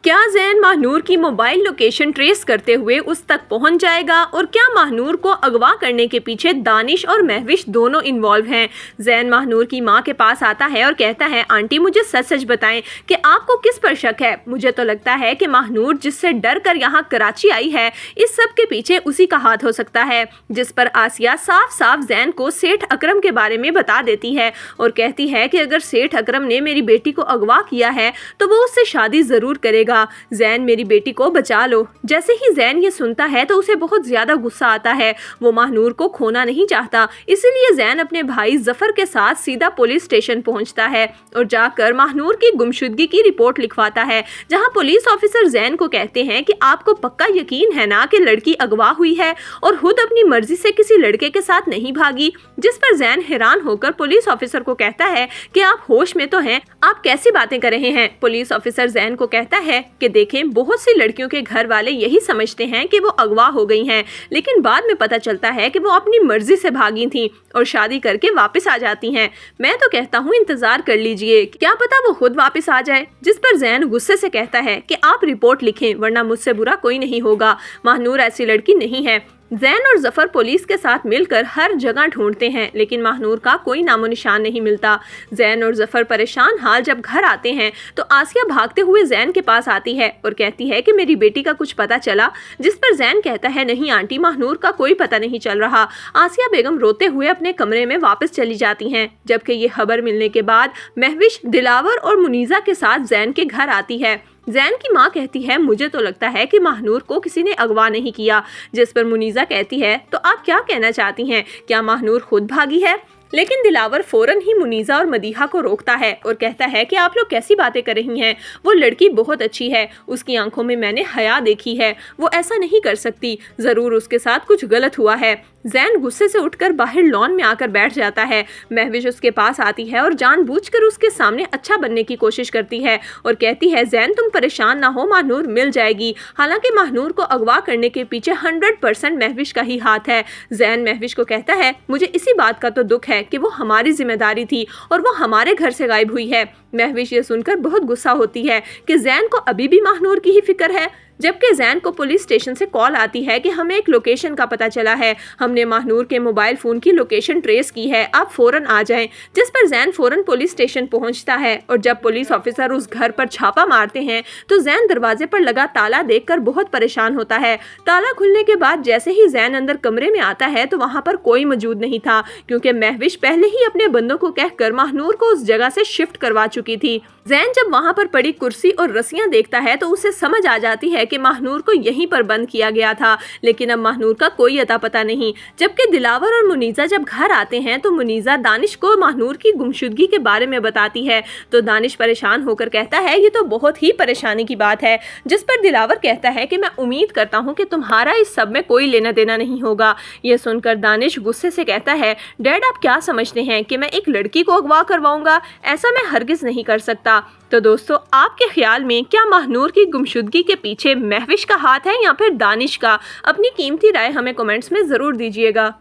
क्या ज़ैन महानूर की mobile location trace करते हुए उस तक पहुंच जाएगा और क्या महानूर को अगवा करने के पीछे दानिश और महविश दोनों इन्वॉल्व हैं। ज़ैन महानूर की मां के पास आता है और कहता है, आंटी मुझे सच सच बताएं कि आपको किस पर शक है। मुझे तो लगता है कि महानूर जिससे डर कर यहाँ कराची आई है, इस सब के पीछे उसी का हाथ हो सकता है। जिस पर आसिया साफ साफ ज़ैन को सेठ अकरम के बारे में बता देती है और कहती है कि अगर सेठ अकरम ने मेरी बेटी को अगवा किया है तो वो उससे शादी जरूर करेगा। ज़ैन मेरी बेटी को बचा लो। जैसे ही ज़ैन ये सुनता है तो उसे बहुत ज्यादा गुस्सा आता है। वो महानूर को खोना नहीं चाहता, इसीलिए ज़ैन अपने भाई जफर के साथ सीधा पुलिस स्टेशन पहुंचता है और जाकर महानूर की गुमशुदगी की रिपोर्ट लिखवाता है, जहां पुलिस ऑफिसर ज़ैन को कहते हैं कि आपको पक्का यकीन है ना कि लड़की अगवा हुई है और खुद अपनी मर्जी से किसी लड़के के साथ नहीं भागी। जिस पर ज़ैन हैरान होकर पुलिस ऑफिसर को कहता है कि आप होश में तो हैं, आप कैसी बातें कर रहे हैं। पुलिस ऑफिसर ज़ैन को कहता है कि देखें, बहुत सी लड़कियों के घर वाले यही समझते हैं कि वो अगवा हो गई हैं, लेकिन बाद में पता चलता है कि वो अपनी मर्जी से भागी थी और शादी करके वापस आ जाती हैं। मैं तो कहता हूँ इंतजार कर लीजिए, क्या पता वो खुद वापस आ जाए। जिस पर ज़ैन गुस्से से कहता है कि आप रिपोर्ट लिखें वरना मुझसे बुरा कोई नहीं होगा, महानूर ऐसी लड़की नहीं है। ज़ैन और जफर पुलिस के साथ मिलकर हर जगह ढूंढते हैं, लेकिन महानूर का कोई नामो निशान नहीं मिलता। ज़ैन और जफर परेशान हाल जब घर आते हैं तो आसिया भागते हुए ज़ैन के पास आती है और कहती है कि मेरी बेटी का कुछ पता चला। जिस पर ज़ैन कहता है, नहीं आंटी, महानूर का कोई पता नहीं चल रहा। आसिया बेगम रोते हुए अपने कमरे में वापस चली जाती हैं। जबकि ये खबर मिलने के बाद महविश, दिलावर और मुनीजा के साथ ज़ैन के घर आती है। ज़ैन की मां कहती है, मुझे तो लगता है कि महानूर को किसी ने अगवा नहीं किया। जिस पर मुनीजा कहती है, तो आप क्या कहना चाहती हैं, क्या महानूर खुद भागी है? लेकिन दिलावर फौरन ही मुनीजा और मदीहा को रोकता है और कहता है कि आप लोग कैसी बातें कर रही हैं, वो लड़की बहुत अच्छी है, उसकी आंखों में मैंने हया देखी है, वो ऐसा नहीं कर सकती, जरूर उसके साथ कुछ गलत हुआ है। ज़ैन गुस्से से उठकर बाहर लॉन में आकर बैठ जाता है। महविश उसके पास आती है और जानबूझकर उसके सामने अच्छा बनने की कोशिश करती है और कहती है, ज़ैन तुम परेशान ना हो, महानूर मिल जाएगी। हालांकि महानूर को अगवा करने के पीछे 100% महविश का ही हाथ है। ज़ैन महविश को कहता है, मुझे इसी बात का तो दुख है कि वो हमारी जिम्मेदारी थी और वो हमारे घर से गायब हुई है। महविश ये सुनकर बहुत गुस्सा होती है कि ज़ैन को अभी भी महानूर की ही फिक्र है। जबकि ज़ैन को पुलिस स्टेशन से कॉल आती है कि हमें एक लोकेशन का पता चला है, हमने महानूर के मोबाइल फ़ोन की लोकेशन ट्रेस की है, आप फ़ौरन आ जाएं। जिस पर ज़ैन फ़ौरन पुलिस स्टेशन पहुंचता है और जब पुलिस ऑफिसर उस घर पर छापा मारते हैं तो ज़ैन दरवाजे पर लगा ताला देखकर बहुत परेशान होता है। ताला खुलने के बाद जैसे ही ज़ैन अंदर कमरे में आता है तो वहाँ पर कोई मौजूद नहीं था, क्योंकि महविश पहले ही अपने बंदों को कहकर महानूर को उस जगह से शिफ्ट करवा चुकी थी। ज़ैन जब वहाँ पर पड़ी कुर्सी और रस्सियाँ देखता है तो उसे समझ आ जाती है कि महानूर को यहीं पर बंद किया गया था, लेकिन अब महानूर का कोई अता पता नहीं। जबकि दिलावर और मुनीजा जब घर आते हैं तो मुनीजा दानिश को महानूर की गुमशुदगी के बारे में बताती है तो दानिश परेशान होकर कहता है, ये तो बहुत ही परेशानी की बात है। जिस पर दिलावर कहता है कि मैं उम्मीद करता हूँ कि तुम्हारा इस सब में कोई लेना देना नहीं होगा। ये सुनकर दानिश गुस्से से कहता है, डैड आप क्या समझते हैं कि मैं एक लड़की को अगवा करवाऊंगा? ऐसा मैं हरगिज नहीं कर सकता। तो दोस्तों, आपके ख्याल में क्या महानूर की गुमशुदगी के पीछे महविश का हाथ है या फिर दानिश का? अपनी कीमती राय हमें कमेंट्स में ज़रूर दीजिएगा।